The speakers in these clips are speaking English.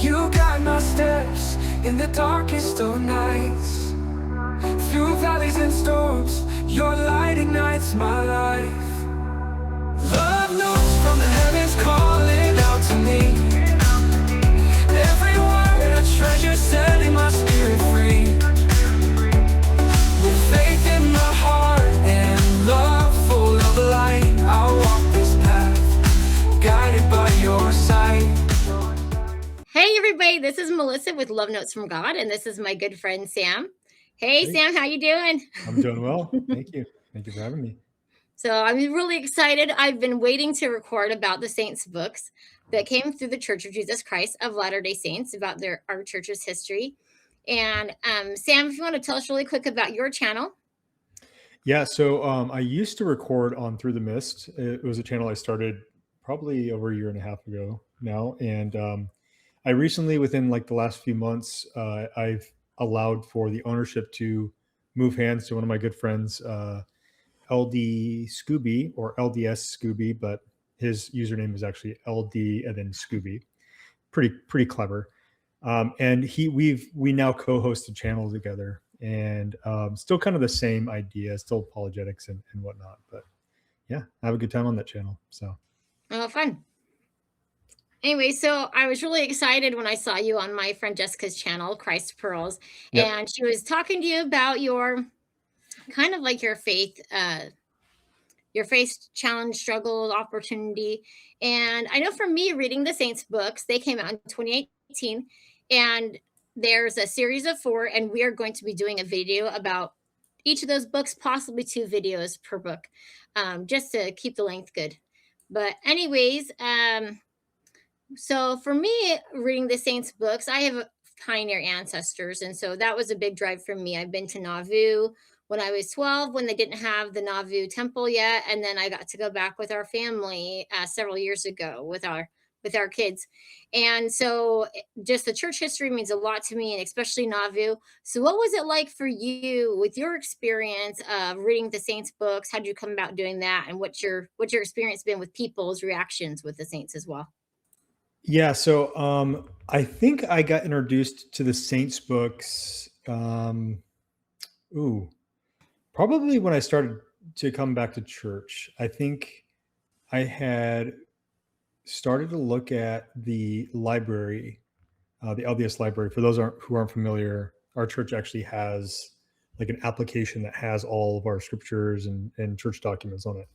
You guide my steps in the darkest of nights. Through valleys and storms, your light ignites my life. Love notes from the heavens calling out to me. Every word a treasure setting my spirit free. With faith in my heart and love full of light, I'll walk this path, guided by your sight. Hey everybody, this is Melissa with Love Notes from God, and this is my good friend Sam. Hey Sam, how you doing? I'm doing well. Thank you. Thank you for having me. So I'm really excited. I've been waiting to record about the Saints books that came through the Church of Jesus Christ of Latter-day Saints, about our church's history. And Sam, if you want to tell us really quick about your channel. Yeah, so I used to record on Through the Mist. It was a channel I started probably over a year and a half ago now. And I recently, within like the last few months, I've allowed for the ownership to move hands to one of my good friends, LD Scooby, or LDS Scooby, but his username is actually LD and then Scooby. Pretty clever. And we now co-host a channel together, and still kind of the same idea, still apologetics and whatnot. But yeah, I have a good time on that channel. So Fun. Anyway, so I was really excited when I saw you on my friend Jessica's channel, Christ Pearls, Yep. and she was talking to you about your kind of like your faith challenge, struggle, opportunity. And I know for me, reading the Saints books, they came out in 2018, and there's a series of 4, and we are going to be doing a video about each of those books, possibly 2 videos per book, just to keep the length good. But anyways, so for me, reading the Saints books, I have pioneer ancestors, and so that was a big drive for me. I've been to Nauvoo when I was 12, when they didn't have the Nauvoo temple yet, and then I got to go back with our family several years ago with our kids. And so just the church history means a lot to me, and especially Nauvoo. So what was it like for you with your experience of reading the Saints books? How did you come about doing that, and what's your experience been with people's reactions with the Saints as well? Yeah, so I think I got introduced to the Saints books probably when I started to come back to church. I think I had started to look at the library, the LDS library. For those who aren't familiar, our church actually has like an application that has all of our scriptures and church documents on it.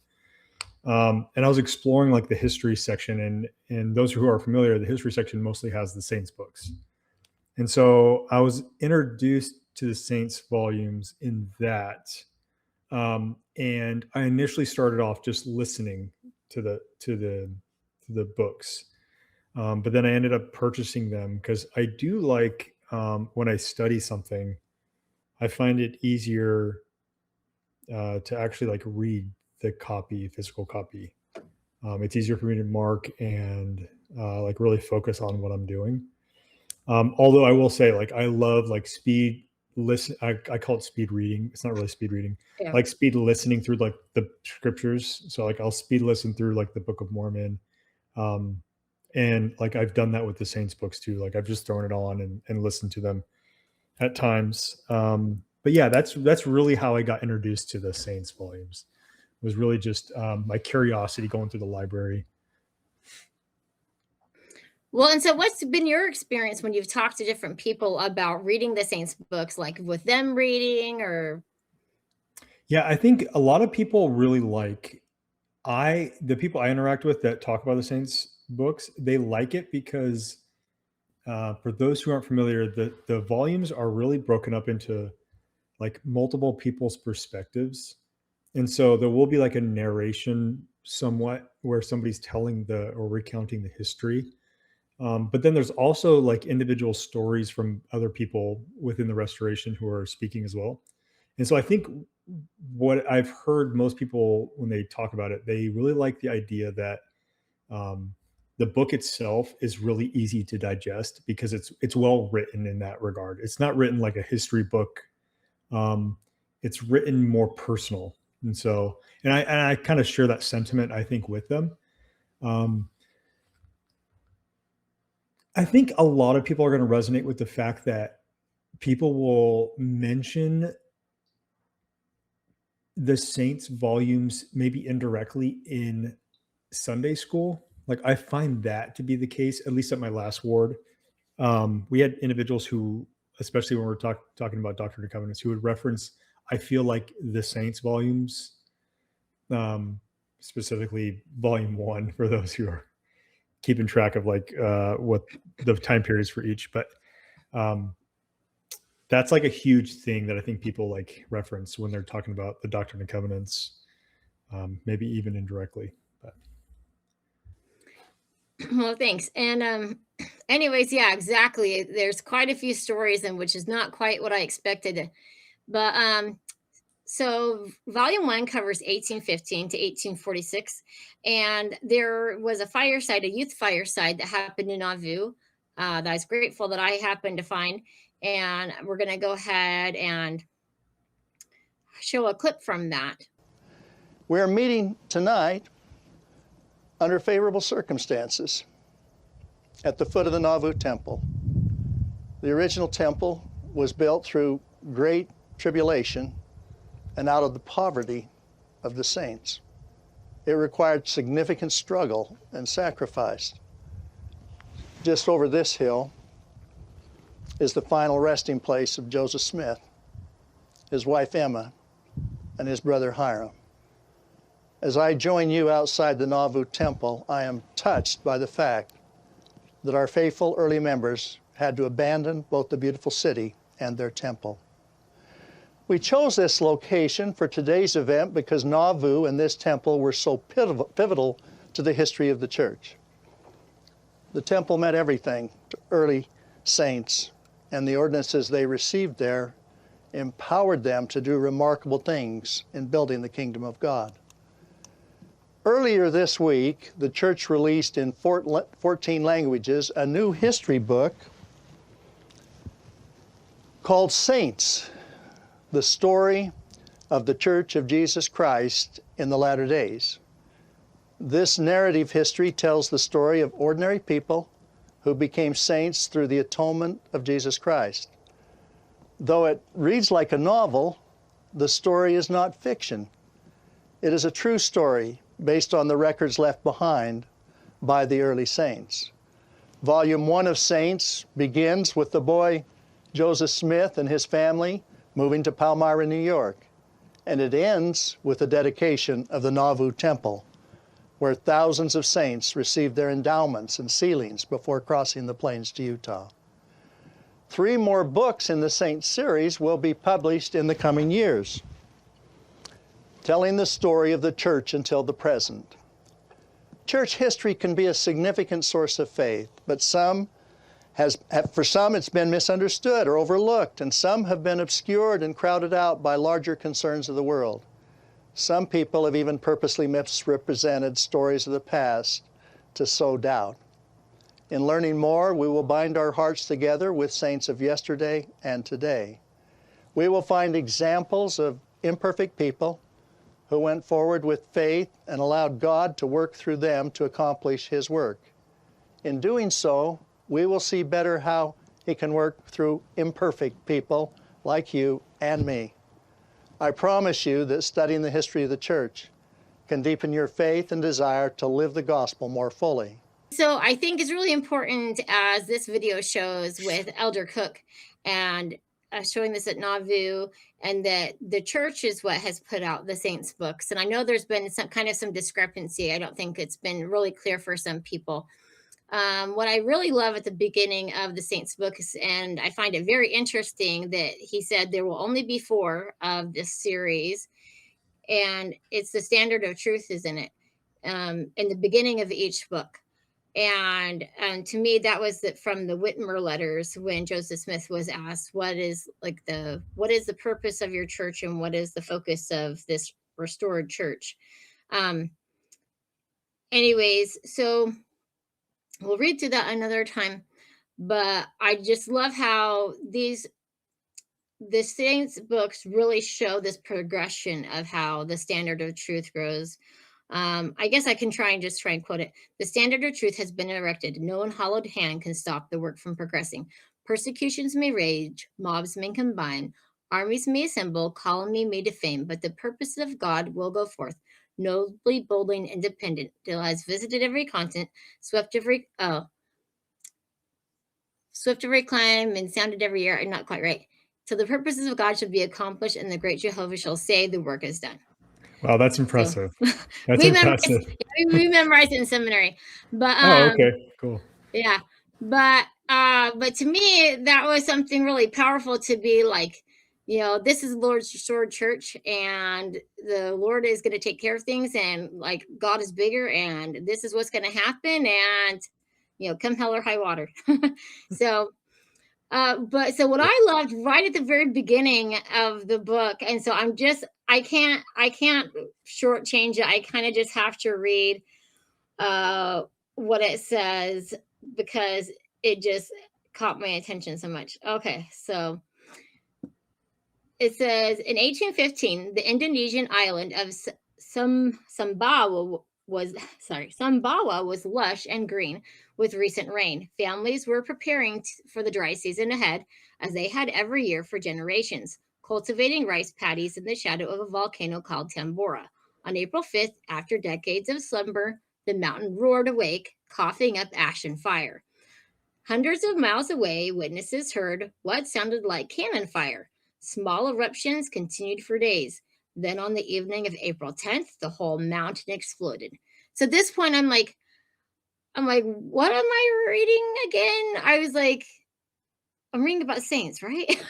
And I was exploring like the history section, and those who are familiar, the history section mostly has the Saints books. And so I was introduced to the Saints volumes in that. And I initially started off just listening to the books. But then I ended up purchasing them because I do like, when I study something, I find it easier to actually like read the physical copy. It's easier for me to mark and like really focus on what I'm doing. Although I will say, like, I love like speed listen. I call it speed reading. It's not really speed reading. Yeah. Like speed listening through like the scriptures. So like I'll speed listen through like the Book of Mormon. And like I've done that with the Saints books too. Like I've just thrown it on and listened to them at times. But yeah, that's really how I got introduced to the Saints volumes. It was really just my curiosity going through the library. Well, and so what's been your experience when you've talked to different people about reading the Saints books, like with them reading or? Yeah, I think a lot of people really like the people I interact with that talk about the Saints books, they like it because for those who aren't familiar, the volumes are really broken up into like multiple people's perspectives. And so there will be like a narration somewhat where somebody's telling or recounting the history. But then there's also like individual stories from other people within the restoration who are speaking as well. And so I think what I've heard most people when they talk about it, they really like the idea that the book itself is really easy to digest because it's well written in that regard. It's not written like a history book. It's written more personal. And so, and I kind of share that sentiment, I think, with them. I think a lot of people are going to resonate with the fact that people will mention the Saints volumes maybe indirectly in Sunday school. Like I find that to be the case, at least at my last ward. We had individuals who, especially when we're talking about Doctrine and Covenants, who would reference, I feel like the Saints volumes, specifically volume 1 for those who are keeping track of like what the time periods for each. But that's like a huge thing that I think people like reference when they're talking about the Doctrine and Covenants, maybe even indirectly. But Well, thanks. And anyways, yeah, exactly. There's quite a few stories, and which is not quite what I expected. But so volume 1 covers 1815 to 1846, and there was a fireside, a youth fireside that happened in Nauvoo that I was grateful that I happened to find. And we're going to go ahead and show a clip from that. We're meeting tonight under favorable circumstances at the foot of the Nauvoo Temple. The original temple was built through great tribulation and out of the poverty of the saints. It required significant struggle and sacrifice. Just over this hill is the final resting place of Joseph Smith, his wife Emma, and his brother Hiram. As I join you outside the Nauvoo Temple, I am touched by the fact that our faithful early members had to abandon both the beautiful city and their temple. We chose this location for today's event because Nauvoo and this temple were so pivotal to the history of the church. The temple meant everything to early saints, and the ordinances they received there empowered them to do remarkable things in building the kingdom of God. Earlier this week, the church released in 14 languages a new history book called Saints, the story of the Church of Jesus Christ in the latter days. This narrative history tells the story of ordinary people who became saints through the atonement of Jesus Christ. Though it reads like a novel, the story is not fiction. It is a true story based on the records left behind by the early saints. Volume 1 of Saints begins with the boy Joseph Smith and his family moving to Palmyra, New York, and it ends with the dedication of the Nauvoo Temple, where thousands of saints received their endowments and sealings before crossing the plains to Utah. 3 more books in the Saints series will be published in the coming years, telling the story of the church until the present. Church history can be a significant source of faith, but for some it's been misunderstood or overlooked, and some have been obscured and crowded out by larger concerns of the world. Some people have even purposely misrepresented stories of the past to sow doubt. In learning more, we will bind our hearts together with saints of yesterday and today. We will find examples of imperfect people who went forward with faith and allowed God to work through them to accomplish His work. In doing so, we will see better how He can work through imperfect people like you and me. I promise you that studying the history of the church can deepen your faith and desire to live the gospel more fully. So I think it's really important, as this video shows with Elder Cook and showing this at Nauvoo, and that the church is what has put out the Saints books. And I know there's been some discrepancy. I don't think it's been really clear for some people. What I really love at the beginning of the Saints books, and I find it very interesting that he said there will only be 4 of this series, and it's the standard of truth is in it, in the beginning of each book. And to me, that was from the Whitmer letters, when Joseph Smith was asked, what is the purpose of your church and what is the focus of this restored church? Anyways, so we'll read through that another time, but I just love how the Saints books really show this progression of how the standard of truth grows. I guess I can try and quote it. The standard of truth has been erected. No unhallowed hand can stop the work from progressing. Persecutions may rage, mobs may combine, armies may assemble, colony may defame, but the purposes of God will go forth, nobly, boldly, and independent, till has visited every continent, swept every climb, and sounded every year. I'm not quite right. Till the purposes of God shall be accomplished, and the great Jehovah shall say, the work is done. Wow, that's So impressive. That's we memorized, impressive. we memorized it in seminary, but Oh, okay, cool. yeah, but to me that was something really powerful to be like, this is the Lord's restored church, and the Lord is going to take care of things, and like God is bigger, and this is what's going to happen, and come hell or high water. So so what I loved right at the very beginning of the book, and so I can't shortchange it. I kind of just have to read what it says because it just caught my attention so much. Okay, so it says in 1815, the Indonesian island of Sumbawa was lush and green with recent rain. Families were preparing for the dry season ahead, as they had every year for generations, cultivating rice paddies in the shadow of a volcano called Tambora. On April 5th, after decades of slumber, the mountain roared awake, coughing up ash and fire. Hundreds of miles away, witnesses heard what sounded like cannon fire. Small eruptions continued for days. Then on the evening of April 10th, the whole mountain exploded. So at this point, I'm like, what am I reading again? I was like, I'm reading about saints, right?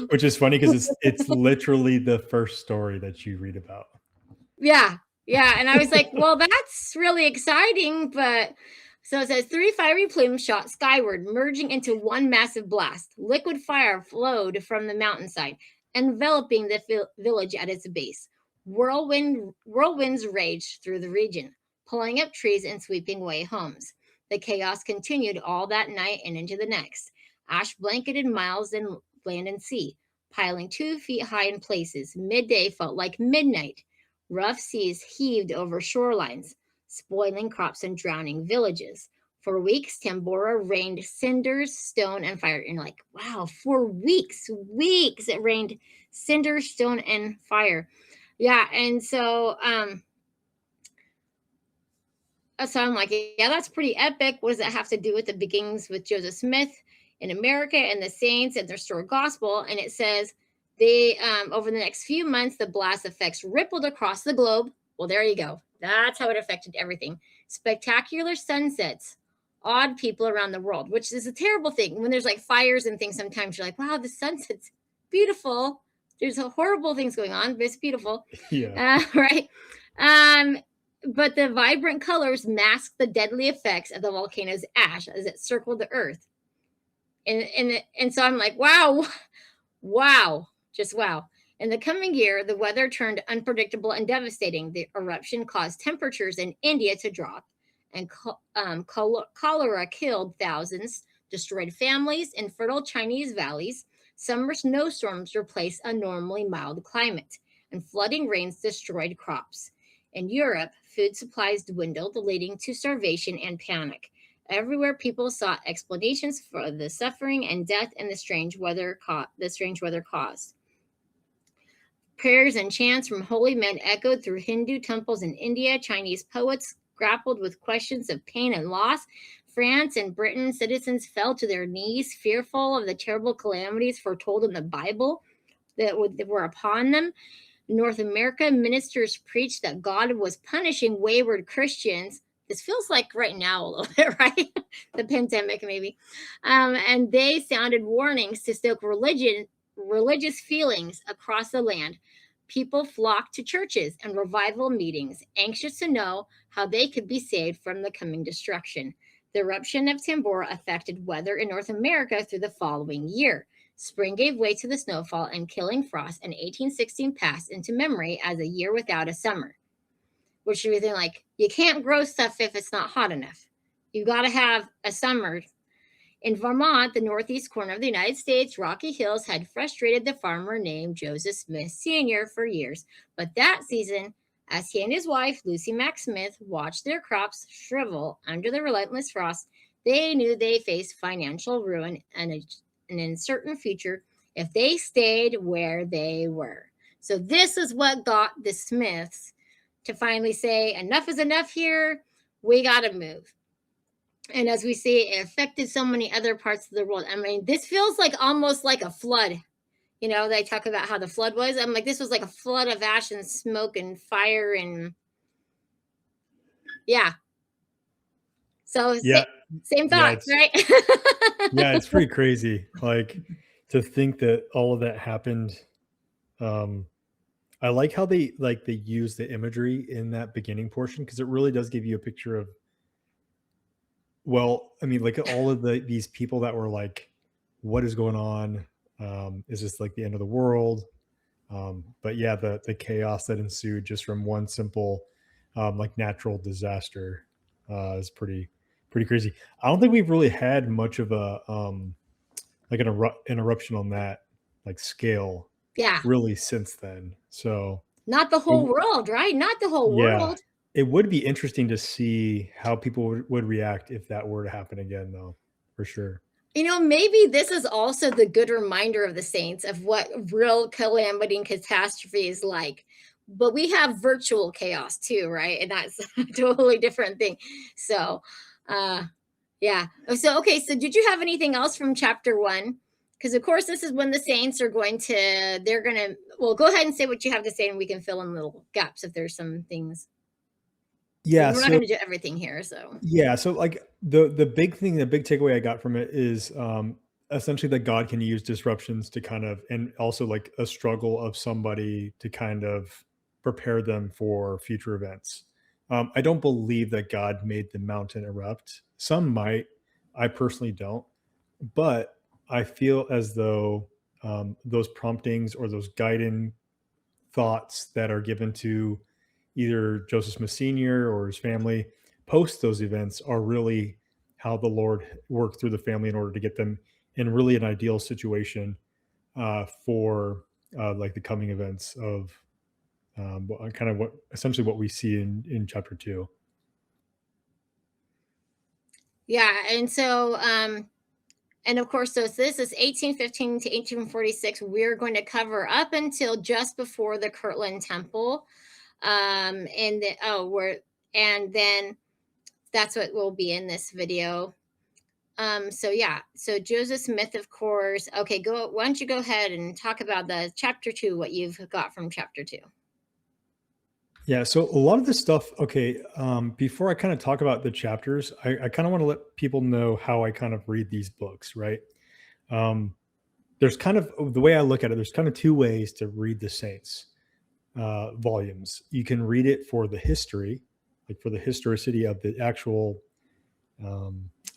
Which is funny because it's literally the first story that you read about. Yeah. And I was like, well, that's really exciting. But so it says 3 fiery plumes shot skyward, merging into one massive blast. Liquid fire flowed from the mountainside, enveloping the village at its base. Whirlwinds raged through the region, pulling up trees and sweeping away homes. The chaos continued all that night and into the next. Ash blanketed miles in land and sea, piling 2 feet high in places. Midday felt like midnight. Rough seas heaved over shorelines, spoiling crops and drowning villages. For weeks, Tambora rained cinders, stone, and fire. And you're like, wow, for weeks it rained cinders, stone, and fire. Yeah, and so I'm like, yeah, that's pretty epic. What does that have to do with the beginnings with Joseph Smith in America and the saints and their restored gospel? And it says they over the next few months, the blast effects rippled across the globe. Well, there you go. That's how it affected everything. Spectacular sunsets awed people around the world, which is a terrible thing. When there's like fires and things, sometimes you're like, wow, the sunset's beautiful. There's horrible things going on, but it's beautiful. Yeah. Right. But the vibrant colors masked the deadly effects of the volcano's ash as it circled the earth. And so I'm like, wow, just wow. In the coming year, the weather turned unpredictable and devastating. The eruption caused temperatures in India to drop, and cholera killed thousands, destroyed families in fertile Chinese valleys. Summer snowstorms replaced a normally mild climate, and flooding rains destroyed crops. In Europe, food supplies dwindled, leading to starvation and panic. Everywhere, people sought explanations for the suffering and death and the strange weather caused. Prayers and chants from holy men echoed through Hindu temples in India. Chinese poets grappled with questions of pain and loss. France and Britain citizens fell to their knees, fearful of the terrible calamities foretold in the Bible that were upon them. In North America, ministers preached that God was punishing wayward Christians. This feels like right now a little bit, right? The pandemic, maybe. And they sounded warnings to stoke religious feelings across the land. People flocked to churches and revival meetings, anxious to know how they could be saved from the coming destruction. The eruption of Tambora affected weather in North America through the following year. Spring gave way to the snowfall and killing frost, and 1816 passed into memory as a year without a summer. Which you think, like, you can't grow stuff if it's not hot enough. You got to have a summer. In Vermont, the northeast corner of the United States, Rocky Hills had frustrated the farmer named Joseph Smith Sr. for years. But that season, as he and his wife, Lucy Mack Smith, watched their crops shrivel under the relentless frost, they knew they faced financial ruin and an uncertain future if they stayed where they were. So this is what got the Smiths to finally say, enough is enough here. We got to move. And as we see, it affected so many other parts of the world. I mean, this feels like almost like a flood. You know, they talk about how the flood was. I'm like, this was like a flood of ash and smoke and fire and yeah. So Yeah. same thoughts, right? Yeah, it's pretty crazy. Like to think that all of that happened. I like how they use the imagery in that beginning portion, because it really does give you a picture of, well, I mean, like all of these people that were like, what is going on? Is this like the end of the world? But yeah, the chaos that ensued just from one simple like natural disaster is pretty crazy. I don't think we've really had much of a like an eruption on that like scale Yeah. really since then. So not the whole world, right? Not the whole world. It would be interesting to see how people would react if that were to happen again, though, for sure. You know, maybe this is also the good reminder of the saints of what real calamity and catastrophe is like. But we have virtual chaos too, right? And that's a totally different thing. So, yeah. So, okay. So, did you have anything else from chapter 1? Because, of course, this is when the saints are well, go ahead and say what you have to say, and we can fill in little gaps if there's some things. Yeah, we're not going to do everything here. So yeah, so like the big thing, the big takeaway I got from it is essentially that God can use disruptions to kind of, and also like a struggle of somebody to kind of prepare them for future events. I don't believe that God made the mountain erupt. Some might. I personally don't. But I feel as though those promptings or those guiding thoughts that are given to either Joseph Smith Sr. or his family post those events are really how the Lord worked through the family in order to get them in really an ideal situation for like the coming events of kind of what essentially what we see in chapter 2. Yeah, and so and of course, so this is 1815 to 1846. We're going to cover up until just before the Kirtland Temple. And then that's what will be in this video. So yeah, so Joseph Smith, of course. Okay, why don't you go ahead and talk about the chapter 2, what you've got from chapter 2. Yeah, so a lot of this stuff, okay, before I kind of talk about the chapters, I kind of want to let people know how I kind of read these books, right? There's kind of, the way I look at it, there's kind of 2 ways to read the Saints volumes. You can read it for the history, like for the historicity of the actual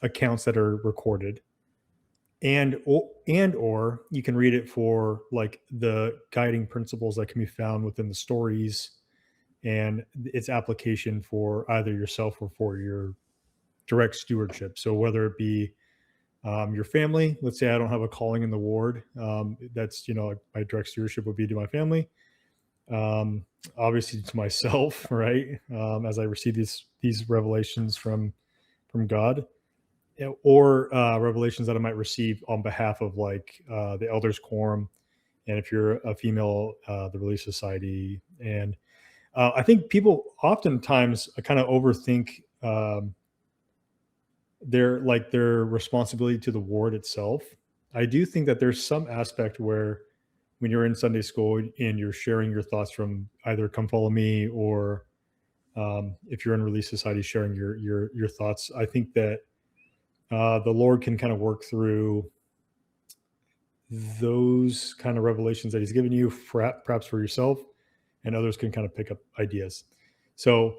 accounts that are recorded, and or you can read it for like the guiding principles that can be found within the stories and its application for either yourself or for your direct stewardship. So whether it be your family, let's say I don't have a calling in the ward, that's, my direct stewardship would be to my family, obviously to myself, right? As I receive these revelations from God, or revelations that I might receive on behalf of like the elders quorum, and if you're a female, the Relief Society. And I think people oftentimes kind of overthink their responsibility to the ward itself. I do think that there's some aspect where when you're in Sunday school and you're sharing your thoughts from either Come Follow Me, or if you're in Relief Society sharing your thoughts, I think that the Lord can kind of work through those kind of revelations that He's given you, perhaps for yourself, and others can kind of pick up ideas. So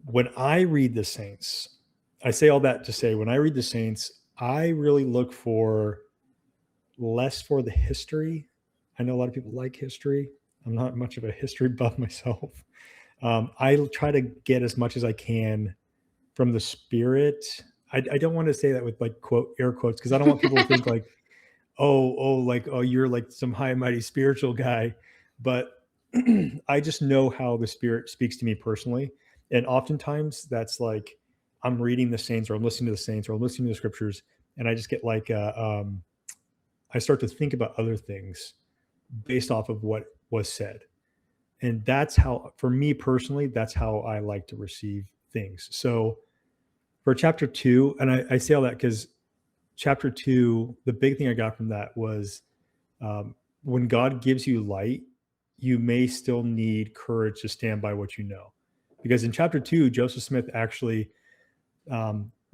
when I read the Saints, I say all that to say, when I read the Saints, I really look for less for the history. I know a lot of people like history. I'm not much of a history buff myself. I try to get as much as I can from the spirit I don't want to say that with like air quotes, because I don't want people to think like, oh, you're like some high and mighty spiritual guy. But I just know how the Spirit speaks to me personally. And oftentimes that's like, I'm reading the saints, or I'm listening to the saints, or I'm listening to the scriptures, and I just get like, I start to think about other things based off of what was said. And that's how, for me personally, that's how I like to receive things. So for chapter 2, and I say all that because chapter 2, the big thing I got from that was, when God gives you light, you may still need courage to stand by what you know. Because in chapter 2, Joseph Smith actually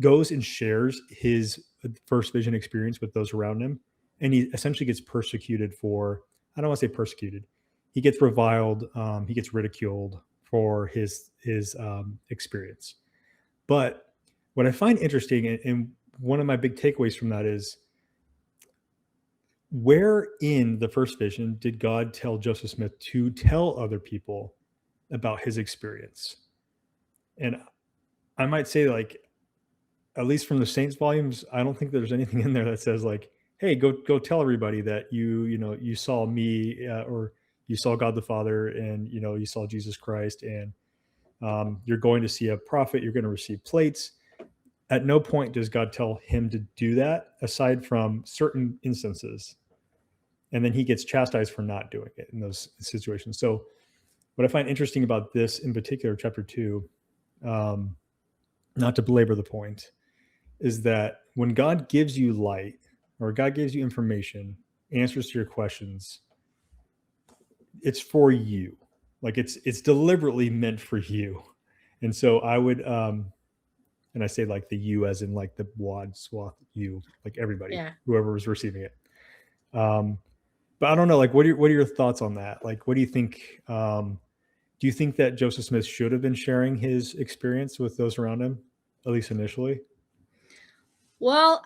goes and shares his first vision experience with those around him. And he essentially gets persecuted for, I don't want to say persecuted, he gets reviled, he gets ridiculed for his experience. But what I find interesting, and one of my big takeaways from that is, where in the first vision did God tell Joseph Smith to tell other people about his experience? And I might say, like, at least from the Saints volumes, I don't think there's anything in there that says like, hey, go tell everybody that you saw me, or you saw God the Father, and you saw Jesus Christ, and you're going to see a prophet, you're going to receive plates. At no point does God tell him to do that, aside from certain instances. And then he gets chastised for not doing it in those situations. So what I find interesting about this in particular, chapter 2, not to belabor the point, is that when God gives you light, or God gives you information, answers to your questions, it's for you. Like it's deliberately meant for you. And so I would, and I say like the you as in like the wad swath you, like everybody, whoever was receiving it. But I don't know, like, what are your thoughts on that? Like, what do you think? Do you think that Joseph Smith should have been sharing his experience with those around him, at least initially? Well,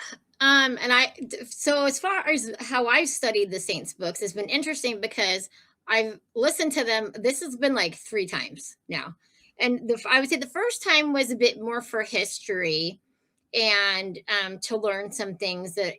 so as far as how I've studied the Saints books, it's been interesting because I've listened to them. This has been like 3 times now. And I would say the first time was a bit more for history, and to learn some things that,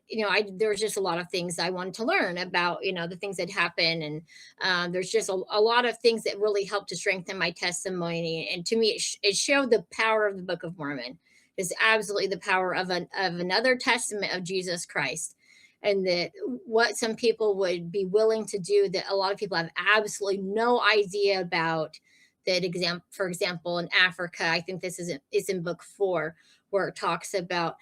there was just a lot of things I wanted to learn about, the things that happen. And there's just a lot of things that really helped to strengthen my testimony. And to me, it showed the power of the Book of Mormon. Is absolutely the power of another testament of Jesus Christ, and that what some people would be willing to do that a lot of people have absolutely no idea about. That for example, in Africa, I think this is in book 4, where it talks about,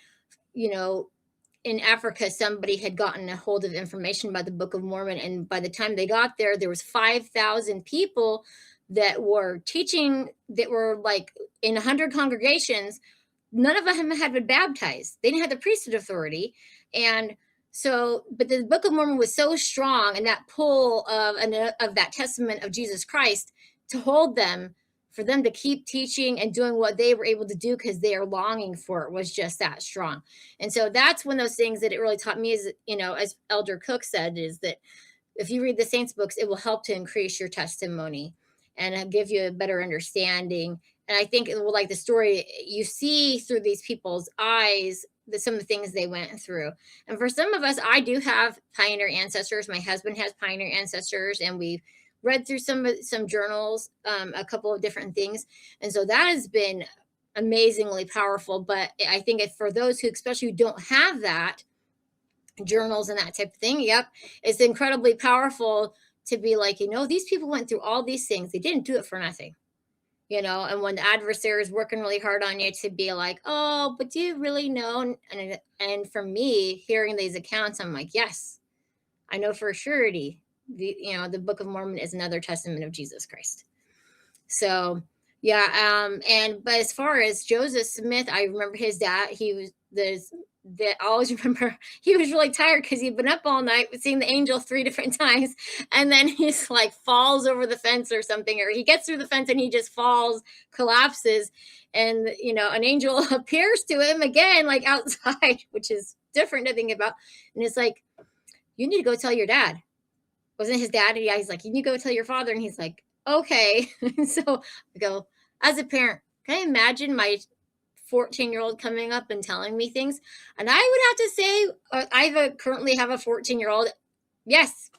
in Africa, somebody had gotten a hold of information about the Book of Mormon, and by the time they got there was 5,000 people that were teaching, that were like in 100 congregations. None of them had been baptized. They didn't have the priesthood authority. And so, but the Book of Mormon was so strong, and that pull of that testament of Jesus Christ to hold them, for them to keep teaching and doing what they were able to do because they are longing for it, was just that strong. And so that's one of those things that it really taught me is, as Elder Cook said, is that if you read the Saints books, it will help to increase your testimony and give you a better understanding. And I think, like the story, you see through these people's eyes some of the things they went through. And for some of us, I do have pioneer ancestors. My husband has pioneer ancestors, and we've read through some journals, a couple of different things. And so that has been amazingly powerful. But I think for those who, especially who don't have that, journals and that type of thing, it's incredibly powerful to be like, these people went through all these things. They didn't do it for nothing. And when the adversary is working really hard on you, to be like, oh, but do you really know? And for me, hearing these accounts, I'm like, yes, I know for surety. The Book of Mormon is another testament of Jesus Christ. So, but as far as Joseph Smith, I remember his dad. I always remember he was really tired because he'd been up all night seeing the angel 3 different times, and then he's like falls over the fence or something, or he gets through the fence and he just falls, collapses, and an angel appears to him again, like outside, which is different to think about, and it's like, you need to go tell your dad. Wasn't his dad? Yeah, he's like, you need to go tell your father, and he's like, okay. So I go, as a parent, can I imagine my 14-year-old coming up and telling me things. And I would have to say, currently have a 14-year-old. Yes,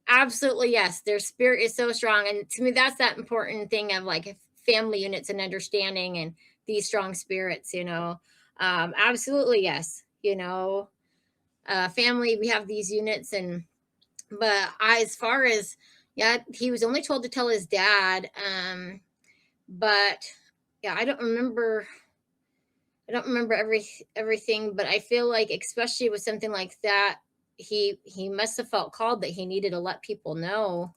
absolutely. Yes. Their spirit is so strong. And to me, that's that important thing of like family units and understanding and these strong spirits, absolutely. Yes. Family, we have these units but as far as, yeah, he was only told to tell his dad. But yeah, I don't remember everything, but I feel like, especially with something like that, he must have felt called that he needed to let people know.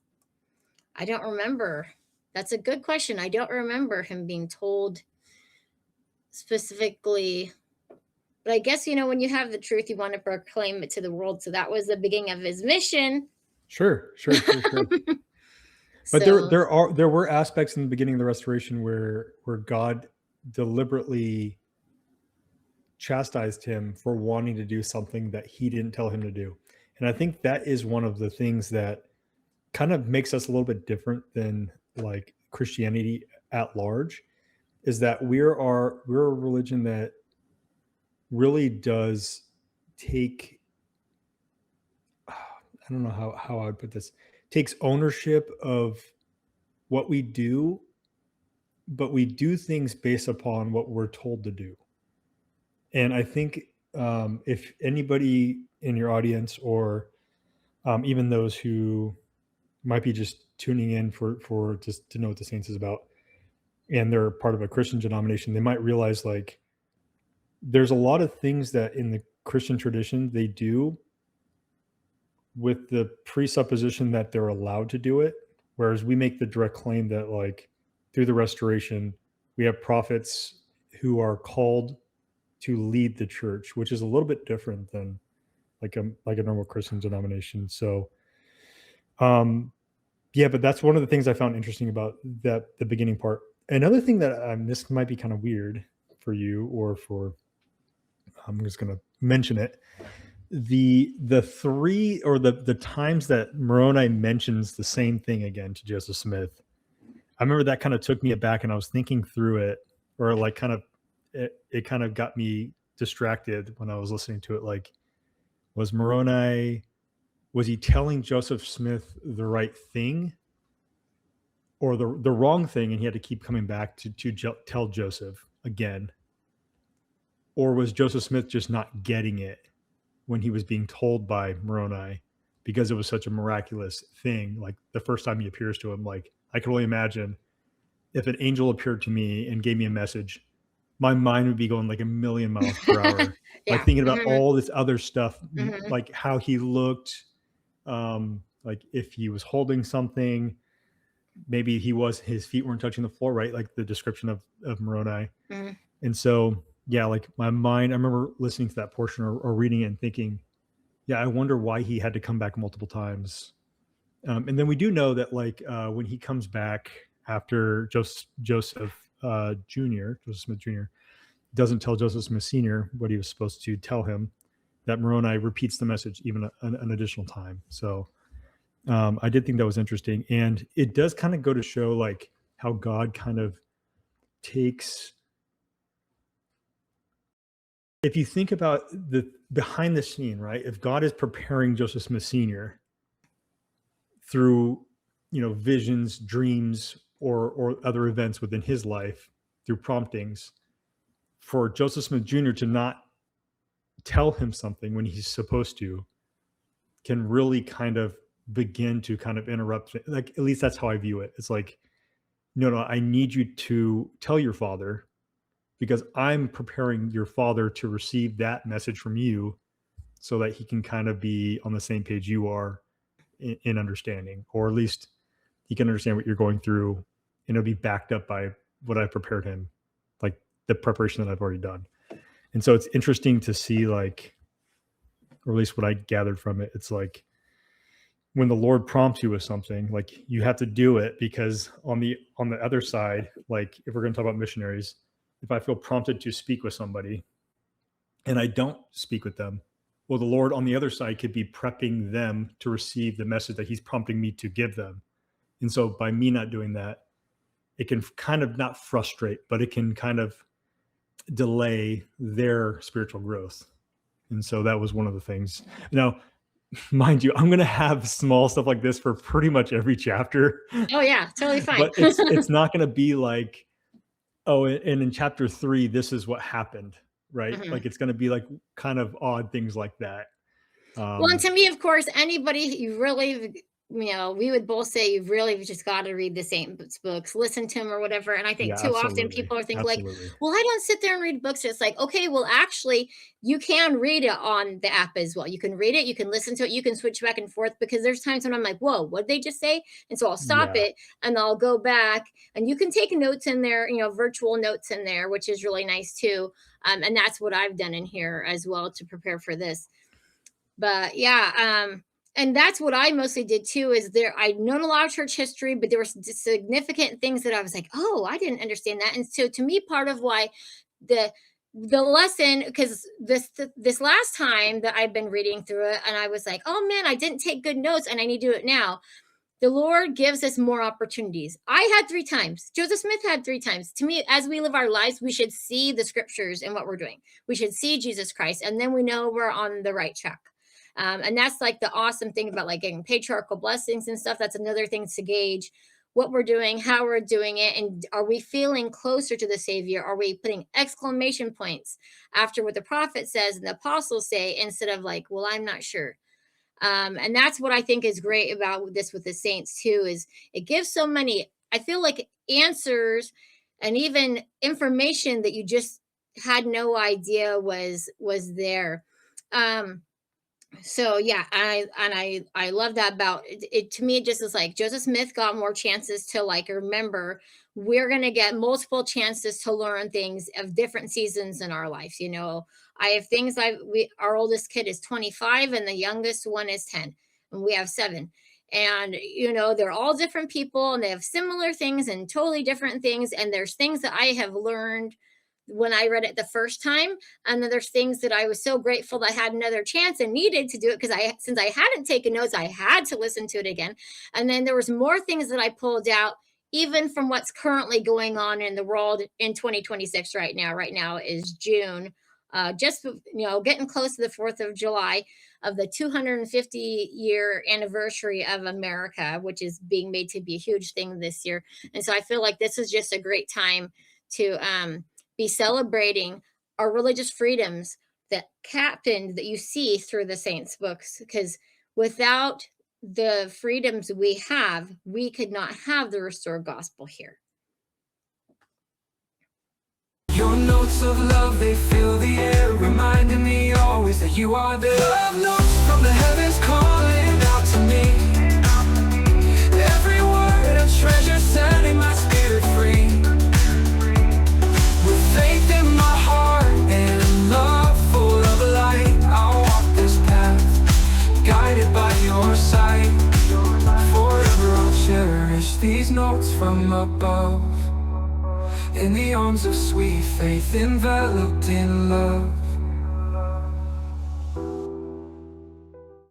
I don't remember. That's a good question. I don't remember him being told specifically, but I guess, when you have the truth, you want to proclaim it to the world. So that was the beginning of his mission. Sure. But So, there were aspects in the beginning of the restoration where God deliberately chastised him for wanting to do something that he didn't tell him to do. And I think that is one of the things that kind of makes us a little bit different than like Christianity at large, is that we're a religion that really does take, I don't know how I would put this, takes ownership of what we do, but we do things based upon what we're told to do. And I think if anybody in your audience, or even those who might be just tuning in for just to know what the Saints is about, and they're part of a Christian denomination, they might realize like there's a lot of things that in the Christian tradition they do with the presupposition that they're allowed to do it, whereas we make the direct claim that like through the restoration we have prophets who are called to lead the church, which is a little bit different than like a normal Christian denomination. So yeah, but that's one of the things I found interesting about the beginning part. Another thing that this might be kind of weird for you, or for, I'm just going to mention it. The three, or the times that Moroni mentions the same thing again to Joseph Smith, I remember that kind of took me aback, and I was thinking through it, or like kind of, it kind of got me distracted when I was listening to it. Like, was he telling Joseph Smith the right thing or the wrong thing, and he had to keep coming back to tell Joseph again? Or was Joseph Smith just not getting it when he was being told by Moroni, because it was such a miraculous thing? Like the first time he appears to him, like I can only imagine if an angel appeared to me and gave me a message, my mind would be going like a million miles per hour. yeah. Like thinking about Mhm. all this other stuff, Mhm. like how he looked, like if he was holding something, maybe his feet weren't touching the floor, right? Like the description of Moroni. Mhm. And so, yeah, like my mind, I remember listening to that portion or reading it and thinking, yeah, I wonder why he had to come back multiple times. And then we do know that like when he comes back after Joseph Smith Jr. doesn't tell Joseph Smith Sr. what he was supposed to tell him, that Moroni repeats the message even an additional time. So I did think that was interesting. And it does kind of go to show like how God kind of takes, if you think about the behind the scene, right? If God is preparing Joseph Smith Sr. through, visions, dreams, or other events within his life through promptings, for Joseph Smith Jr. to not tell him something when he's supposed to can really kind of begin to kind of interrupt. Like, at least that's how I view it. It's like, no, I need you to tell your father, because I'm preparing your father to receive that message from you so that he can kind of be on the same page you are in understanding, or at least he can understand what you're going through, and it'll be backed up by what I prepared him, like the preparation that I've already done. And so it's interesting to see, like, or at least what I gathered from it, it's like when the Lord prompts you with something, like you have to do it, because on the other side, like if we're going to talk about missionaries, if I feel prompted to speak with somebody and I don't speak with them, well, the Lord on the other side could be prepping them to receive the message that he's prompting me to give them. And so by me not doing that, it can kind of not frustrate, but it can kind of delay their spiritual growth. And so that was one of the things. Now, mind you, I'm going to have small stuff like this for pretty much every chapter. Oh yeah, totally fine. But it's not going to be like, oh, and in chapter 3, this is what happened, right? Mhm. Like it's going to be like kind of odd things like that. Well, and to me, of course, anybody you really, we would both say you've really just got to read the Saints books, listen to them or whatever. And I think Yeah, too often absolutely. people are thinking like, Absolutely. well, I don't sit there and read books. It's like, okay, well, actually, you can read it on the app as well. You can read it, you can listen to it, you can switch back and forth, because there's times when I'm like, whoa, what did they just say? And so I'll stop Yeah. it and I'll go back, and you can take notes in there, virtual notes in there, which is really nice too. And that's what I've done in here as well to prepare for this. But yeah, and that's what I mostly did too. Is there? I'd known a lot of church history, but there were significant things that I was like, oh, I didn't understand that. And so to me, part of why the lesson, because this last time that I've been reading through it, and I was like, oh man, I didn't take good notes, and I need to do it now. The Lord gives us more opportunities. I had 3 times. Joseph Smith had 3 times. To me, as we live our lives, we should see the scriptures in what we're doing. We should see Jesus Christ, and then we know we're on the right track. And that's like the awesome thing about like getting patriarchal blessings and stuff. That's another thing to gauge what we're doing, how we're doing it, and are we feeling closer to the Savior? Are we putting exclamation points after what the prophet says and the apostles say, instead of like, well, I'm not sure. And that's what I think is great about this with the saints too, is it gives so many, I feel like, answers and even information that you just had no idea was there. So yeah, I love that about it. To me, it just is like Joseph Smith got more chances to like remember. We're gonna get multiple chances to learn things of different seasons in our life. I have things our oldest kid is 25 and the youngest one is 10, and we have 7. And they're all different people and they have similar things and totally different things. And there's things that I have learned when I read it the first time, and then there's things that I was so grateful that I had another chance and needed to do it, because since I hadn't taken notes, I had to listen to it again. And then there was more things that I pulled out, even from what's currently going on in the world in 2026 right now. Right now is June, just getting close to the 4th of July of the 250-year anniversary of America, which is being made to be a huge thing this year. And so I feel like this is just a great time to be celebrating our religious freedoms that happened, that you see through the saints' books, because without the freedoms we have, we could not have the restored gospel here. Your notes of love, they fill the air, reminding me always that you are there. Love notes from the heavens calling out to me. Every word a treasure, setting my spirit free. With faith in my heart and a love full of light, I'll walk this path, guided by your sight. Forever I'll cherish these notes from above, in the arms of sweet faith, enveloped in